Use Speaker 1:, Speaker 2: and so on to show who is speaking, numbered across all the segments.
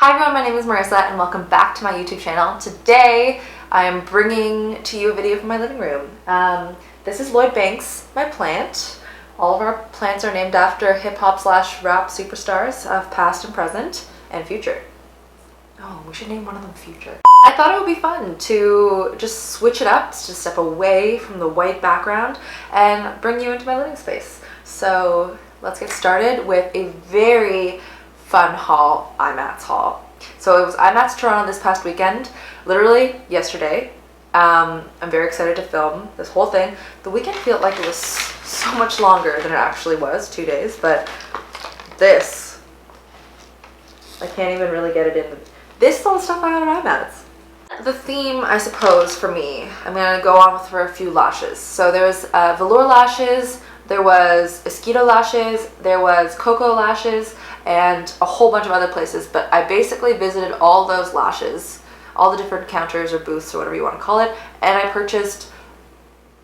Speaker 1: Hi everyone, my name is Marissa and welcome back to my YouTube channel. Today I am bringing to you a video from my living room. This is Lloyd Banks, my plant. All of our plants are named after hip-hop/rap superstars of past and present and future. Oh, we should name one of them Future. I thought it would be fun to just switch it up, to step away from the white background and bring you into my living space. So let's get started with a very fun haul, IMATS haul. So it was IMATS Toronto this past weekend, literally yesterday. I'm very excited to film this whole thing. The weekend felt like it was so much longer than it actually was, 2 days, but this, I can't even really get it in. This is all the stuff I got at IMATS. The theme, I suppose, for me, I'm going to go on with for a few lashes. So there was Velour Lashes, there was Esqido Lashes, there was Cocoa Lashes, and a whole bunch of other places, but I basically visited all those lashes, all the different counters or booths or whatever you want to call it, and I purchased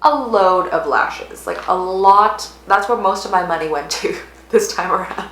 Speaker 1: a load of lashes, like a lot. That's where most of my money went to this time around.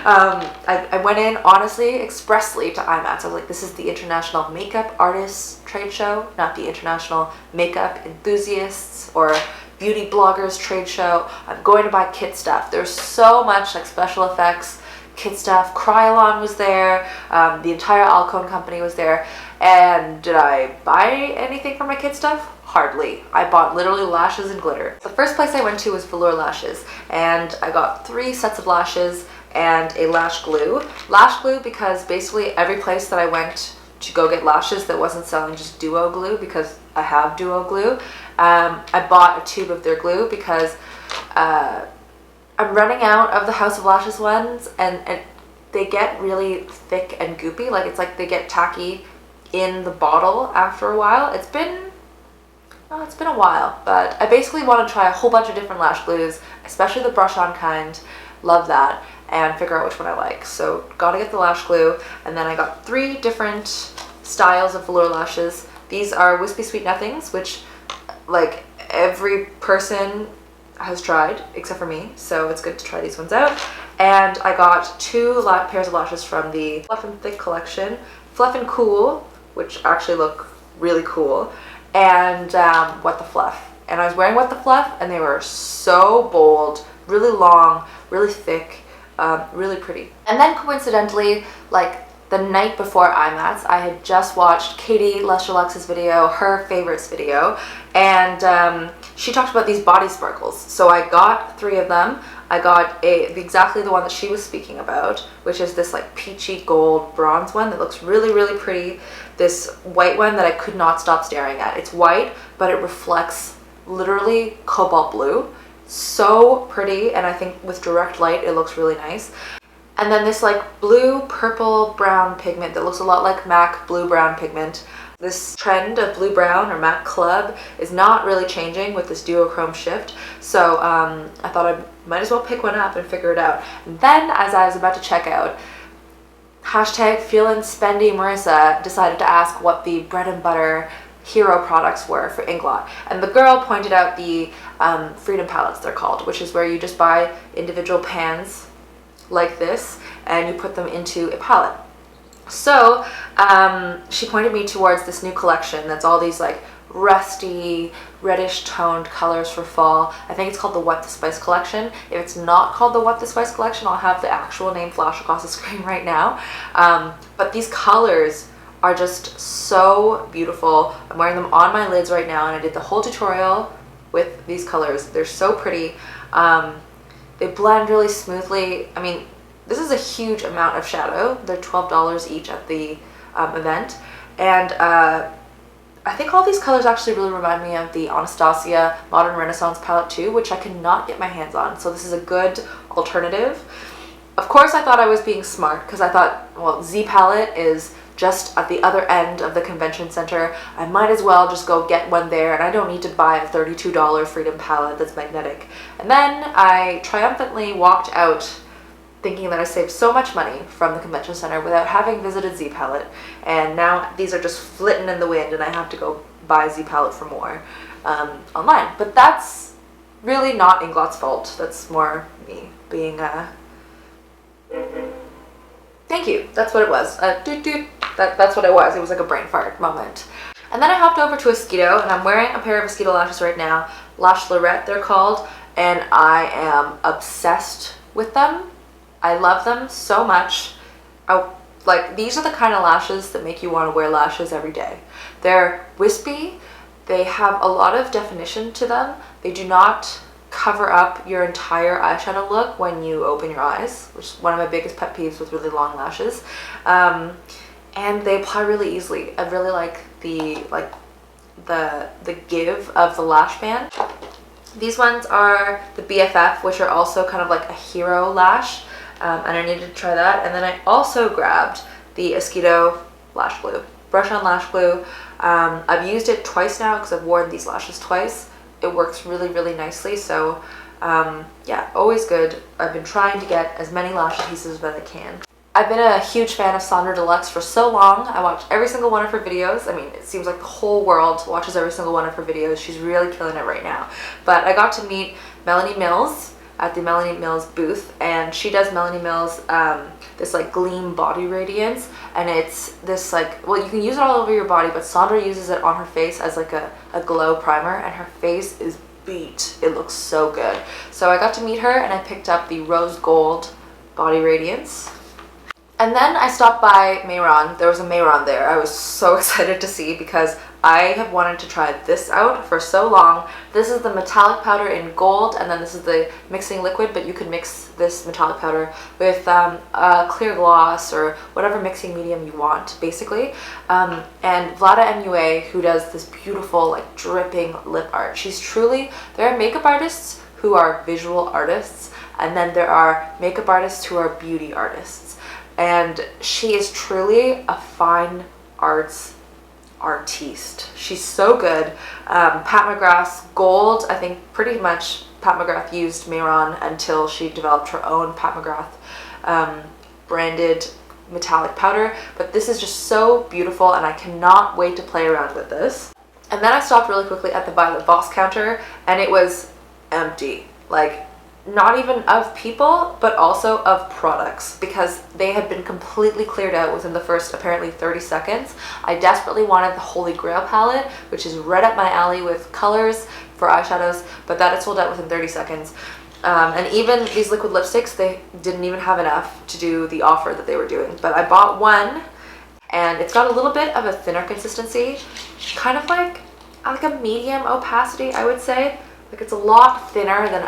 Speaker 1: I went in, honestly, expressly to IMATS. I was like, this is the International Makeup Artists Trade Show, not the International Makeup Enthusiasts or Beauty Bloggers Trade Show. I'm going to buy kit stuff. There's so much like special effects, kit stuff. Krylon was there, the entire Alcone company was there, and did I buy anything for my kit stuff? Hardly. I bought literally lashes and glitter. The first place I went to was Velour Lashes, and I got 3 sets of lashes and a lash glue. Lash glue because basically every place that I went to go get lashes that wasn't selling just duo glue, because I have duo glue, I bought a tube of their glue because I'm running out of the House of Lashes ones, and they get really thick and goopy. Like, it's like they get tacky in the bottle after a while. It's been a while, but I basically want to try a whole bunch of different lash glues, especially the brush-on kind. Love that, and figure out which one I like. So gotta get the lash glue, and then I got 3 different styles of Velour Lashes. These are Whispie Sweet Nothings, which like every person has tried except for me, so it's good to try these ones out. And I got 2 pairs of lashes from the Fluff'N Thick collection, Fluff'N Cool, which actually look really cool, and What the Fluff. And I was wearing What the Fluff, and they were so bold, really long, really thick, really pretty. And then coincidentally, like the night before IMATS, I had just watched Katie Lashlorlette's video, her favorites video, and she talked about these body sparkles. So I got 3 of them. I got exactly the one that she was speaking about, which is this like peachy gold bronze one that looks really, really pretty. This white one that I could not stop staring at. It's white, but it reflects literally cobalt blue. So pretty, and I think with direct light it looks really nice. And then this like blue, purple, brown pigment that looks a lot like MAC blue-brown pigment. This trend of blue-brown or MAC Club is not really changing with this duochrome shift, so I thought I might as well pick one up and figure it out. And then as I was about to check out, hashtag feelin' spendy Marissa decided to ask what the bread and butter hero products were for Inglot, and the girl pointed out the Freedom Palettes, they're called, which is where you just buy individual pans like this and you put them into a palette. So she pointed me towards this new collection that's all these like rusty, reddish toned colors for fall. I think it's called the What the Spice collection. If it's not called the What the Spice collection, I'll have the actual name flash across the screen right now. But these colors are just so beautiful. I'm wearing them on my lids right now, and I did the whole tutorial with these colors. They're so pretty. They blend really smoothly. I mean, this is a huge amount of shadow. They're $12 each at the event. And I think all these colors actually really remind me of the Anastasia Modern Renaissance palette too, which I cannot get my hands on. So this is a good alternative. Of course, I thought I was being smart because I thought, well, Z palette is just at the other end of the convention center. I might as well just go get one there, and I don't need to buy a $32 Freedom palette that's magnetic. And then I triumphantly walked out thinking that I saved so much money from the convention center without having visited Z palette, and now these are just flitting in the wind and I have to go buy Z palette for more online. But that's really not Inglot's fault. That's more me being Thank you. That's what it was. Doot doot. That's what it was. It was like a brain fart moment. And then I hopped over to Esqido, and I'm wearing a pair of Esqido lashes right now. Lashlorette, they're called, and I am obsessed with them. I love them so much. Like, these are the kind of lashes that make you want to wear lashes every day. They're wispy. They have a lot of definition to them. They do not cover up your entire eyeshadow look when you open your eyes, which is one of my biggest pet peeves with really long lashes. And they apply really easily. I really like the give of the lash band. These ones are the BFF, which are also kind of like a hero lash, and I needed to try that. And then I also grabbed the Esqido lash glue, brush on lash glue. I've used it twice now because I've worn these lashes twice. It works really, really nicely. So yeah, always good. I've been trying to get as many lash pieces as I can. I've been a huge fan of Sandra Deluxe for so long. I watch every single one of her videos. I mean, it seems like the whole world watches every single one of her videos. She's really killing it right now. But I got to meet Melanie Mills at the Melanie Mills booth, and she does Melanie Mills this like gleam body radiance, and it's this like, well, you can use it all over your body, but Sandra uses it on her face as like a glow primer, and her face is beat. It looks so good. So I got to meet her, and I picked up the rose gold body radiance. And then I stopped by Mayron. There was a Mayron there. I was so excited to see because I have wanted to try this out for so long. This is the metallic powder in gold, and then this is the mixing liquid, but you can mix this metallic powder with a clear gloss or whatever mixing medium you want, basically. And Vlada MUA, who does this beautiful, like, dripping lip art. There are makeup artists who are visual artists, and then there are makeup artists who are beauty artists. And she is truly a fine arts artiste. She's so good. Pat McGrath's gold, I think pretty much Pat McGrath used Mayron until she developed her own Pat McGrath branded metallic powder. But this is just so beautiful, and I cannot wait to play around with this. And then I stopped really quickly at the Violet Voss counter, and it was empty. Like, not even of people, but also of products, because they had been completely cleared out within the first apparently 30 seconds. I desperately wanted the Holy Grail palette, which is right up my alley with colors for eyeshadows, but that had sold out within 30 seconds. And even these liquid lipsticks, they didn't even have enough to do the offer that they were doing. But I bought one, and it's got a little bit of a thinner consistency, kind of like a medium opacity, I would say. Like, it's a lot thinner than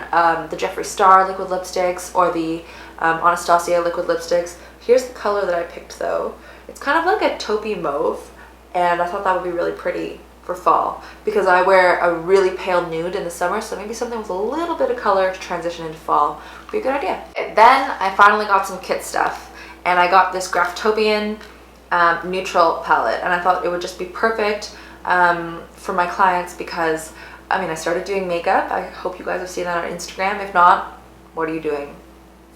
Speaker 1: the Jeffree Star liquid lipsticks or the Anastasia liquid lipsticks. Here's the color that I picked, though. It's kind of like a taupey mauve, and I thought that would be really pretty for fall because I wear a really pale nude in the summer, so maybe something with a little bit of color to transition into fall would be a good idea. And then I finally got some kit stuff, and I got this Graftopian neutral palette, and I thought it would just be perfect for my clients because I mean, I started doing makeup. I hope you guys have seen that on Instagram. If not, what are you doing?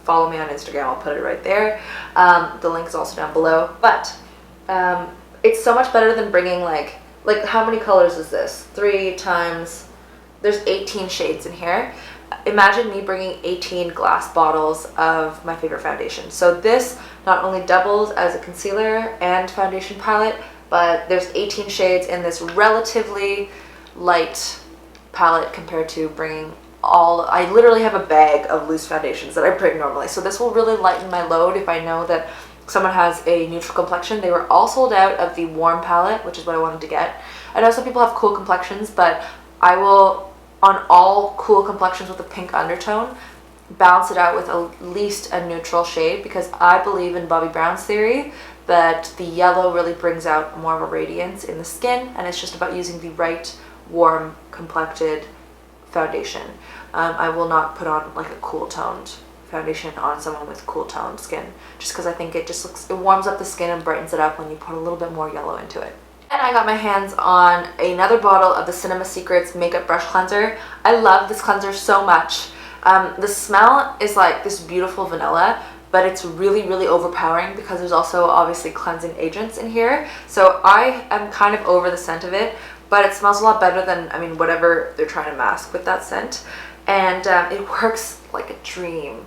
Speaker 1: Follow me on Instagram. I'll put it right there. The link is also down below. But it's so much better than bringing like how many colors is this? 3 times, there's 18 shades in here. Imagine me bringing 18 glass bottles of my favorite foundation. So this not only doubles as a concealer and foundation palette, but there's 18 shades in this relatively light palette compared to bringing I literally have a bag of loose foundations that I bring normally. So this will really lighten my load if I know that someone has a neutral complexion. They were all sold out of the warm palette, which is what I wanted to get. I know some people have cool complexions, but I will, on all cool complexions with a pink undertone, balance it out with at least a neutral shade because I believe in Bobbi Brown's theory that the yellow really brings out more of a radiance in the skin, and it's just about using the right warm complected foundation. I will not put on like a cool toned foundation on someone with cool toned skin just because I think it warms up the skin and brightens it up when you put a little bit more yellow into it. And I got my hands on another bottle of the Cinema Secrets Makeup Brush Cleanser. I love this cleanser so much. The smell is like this beautiful vanilla, but it's really, really overpowering because there's also obviously cleansing agents in here. So I am kind of over the scent of it, but it smells a lot better than, I mean, whatever they're trying to mask with that scent. And it works like a dream.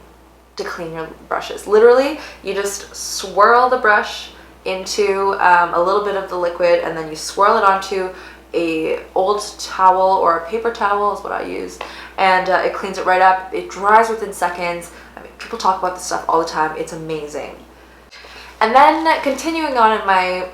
Speaker 1: to clean your brushes. Literally, you just swirl the brush into a little bit of the liquid, and then you swirl it onto a old towel or a paper towel is what I use, and it cleans it right up. It dries within seconds. I mean, people talk about this stuff all the time. It's amazing. And then continuing on in my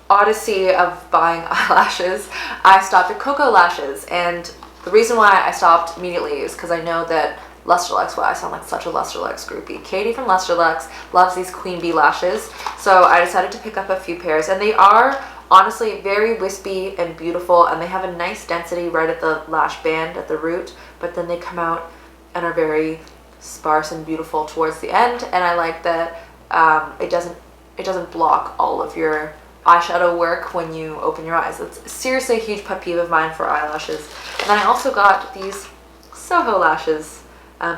Speaker 1: odyssey of buying eyelashes, I stopped at Cocoa Lashes, and the reason why I stopped immediately is because I know that Lashlorette, well, I sound like such a Lashlorette groupie. Katie from Lashlorette loves these queen bee lashes, so I decided to pick up a few pairs, and they are honestly very wispy and beautiful, and they have a nice density right at the lash band at the root, but then they come out and are very sparse and beautiful towards the end, and I like that it doesn't block all of your eyeshadow work when you open your eyes. It's seriously a huge pet peeve of mine for eyelashes. And then I also got these Soho lashes.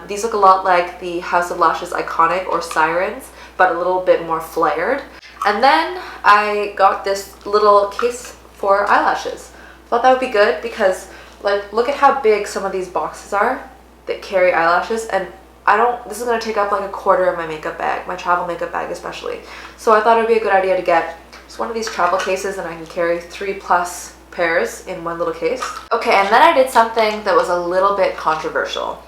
Speaker 1: These look a lot like the House of Lashes Iconic or Sirens, but a little bit more flared. And then I got this little case for eyelashes. Thought that would be good because, like, look at how big some of these boxes are that carry eyelashes, and this is going to take up like a quarter of my makeup bag, my travel makeup bag especially. So I thought it would be a good idea to get just one of these travel cases, and I can carry 3+ pairs in one little case. Okay, and then I did something that was a little bit controversial.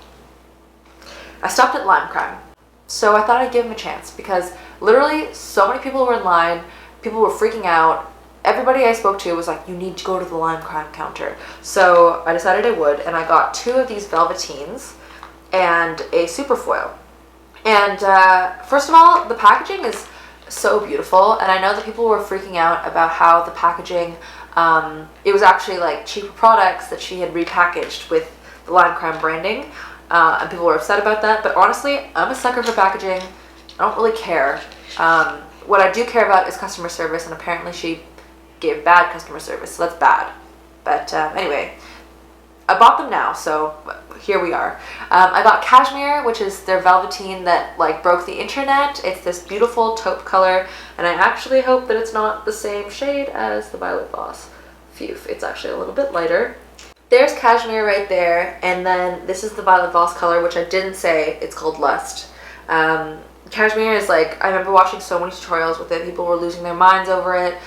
Speaker 1: I stopped at Lime Crime. So I thought I'd give them a chance because literally so many people were in line, people were freaking out. Everybody I spoke to was like, you need to go to the Lime Crime counter. So I decided I would, and I got 2 of these velveteens and a super foil. And first of all, the packaging is so beautiful, and I know that people were freaking out about how the packaging, it was actually like cheaper products that she had repackaged with the Lime Crime branding, and people were upset about that, but honestly, I'm a sucker for packaging. I don't really care. What I do care about is customer service, and apparently she gave bad customer service, so that's bad. But anyway, I bought them now, so here we are. I got Cashmere, which is their velveteen that like broke the internet. It's this beautiful taupe color, and I actually hope that it's not the same shade as the Violet Voss. Phew, it's actually a little bit lighter. There's Cashmere right there, and then this is the Violet Voss color, which I didn't say. It's called Lust. Cashmere is like, I remember watching so many tutorials with it. People were losing their minds over it.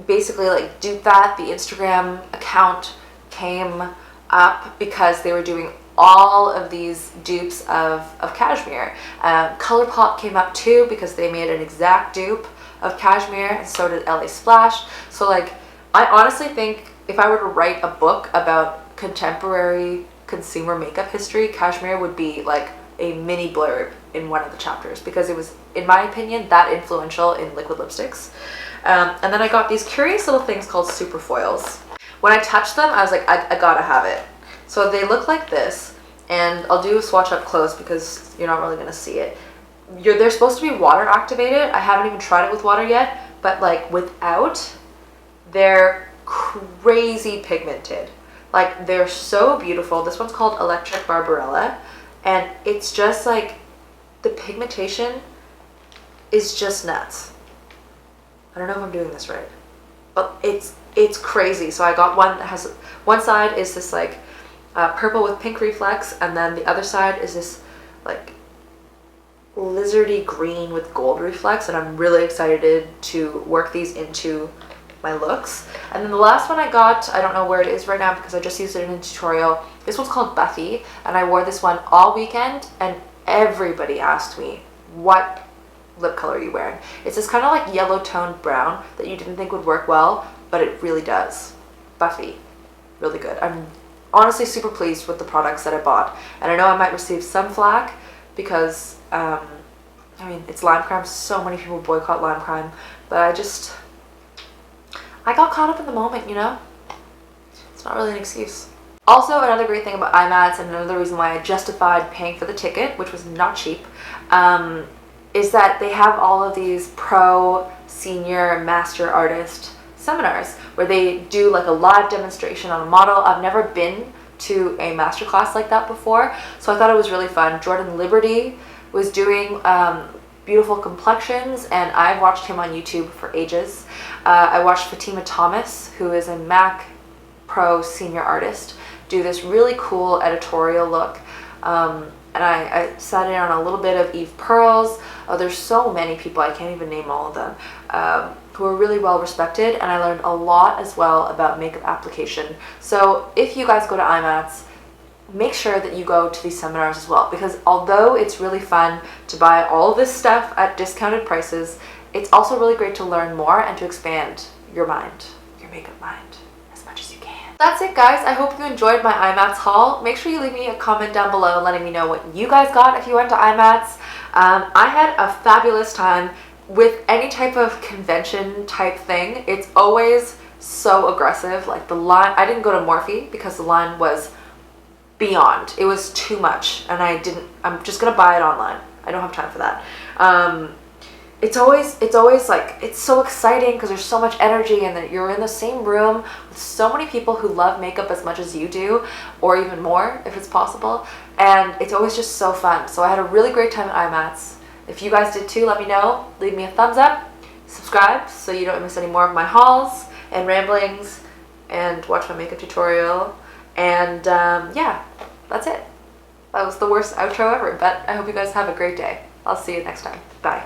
Speaker 1: Basically, like, dupe that. The Instagram account came up because they were doing all of these dupes of Cashmere. ColourPop came up too because they made an exact dupe of Cashmere, and so did LA Splash. So like, I honestly think if I were to write a book about contemporary consumer makeup history, Cashmere would be like a mini blurb in one of the chapters because it was, in my opinion, that influential in liquid lipsticks. And then I got these curious little things called super foils. When I touched them, I was like, I gotta have it. So they look like this, and I'll do a swatch up close because you're not really gonna see it. They're supposed to be water activated. I haven't even tried it with water yet, but like without, they're crazy pigmented. Like, they're so beautiful. This one's called Electric Barbarella, and it's just like, the pigmentation is just nuts. I don't know if I'm doing this right, but it's crazy. So I got one that has, one side is this like purple with pink reflex, and then the other side is this like lizardy green with gold reflex, and I'm really excited to work these into my looks. And then the last one I got, I don't know where it is right now because I just used it in a tutorial. This one's called Buffy, and I wore this one all weekend, and everybody asked me, what lip color are you wearing? It's this kind of like yellow toned brown that you didn't think would work well, but it really does. Buffy, really good. I'm honestly super pleased with the products that I bought, and I know I might receive some flack because I mean, it's Lime Crime. So many people boycott Lime Crime, but I got caught up in the moment, you know? It's not really an excuse. Also, another great thing about IMATS, and another reason why I justified paying for the ticket, which was not cheap, is that they have all of these pro, senior, master artist seminars where they do like a live demonstration on a model. I've never been to a masterclass like that before, so I thought it was really fun. Jordan Liberty was doing beautiful complexions, and I've watched him on YouTube for ages. I watched Fatima Thomas, who is a MAC Pro senior artist, do this really cool editorial look. and I sat in on a little bit of Eve Pearls. Oh, there's so many people, I can't even name all of them, who are really well respected, and I learned a lot as well about makeup application. So if you guys go to IMATS, make sure that you go to these seminars as well, because although it's really fun to buy all this stuff at discounted prices, it's also really great to learn more and to expand your mind, your makeup mind, as much as you can. That's it, guys. I hope you enjoyed my IMATS haul. Make sure you leave me a comment down below letting me know what you guys got if you went to IMATS. I had a fabulous time with any type of convention type thing. It's always so aggressive. Like the line, I didn't go to Morphe because the line was beyond. It was too much, and I'm just gonna buy it online. I don't have time for that. It's always like, it's so exciting because there's so much energy, and that you're in the same room with so many people who love makeup as much as you do, or even more if it's possible, and it's always just so fun. So I had a really great time at IMATS. If you guys did too, let me know. Leave me a thumbs up, subscribe so you don't miss any more of my hauls and ramblings, and watch my makeup tutorial. And yeah, that's it. That was the worst outro ever, but I hope you guys have a great day. I'll see you next time. Bye.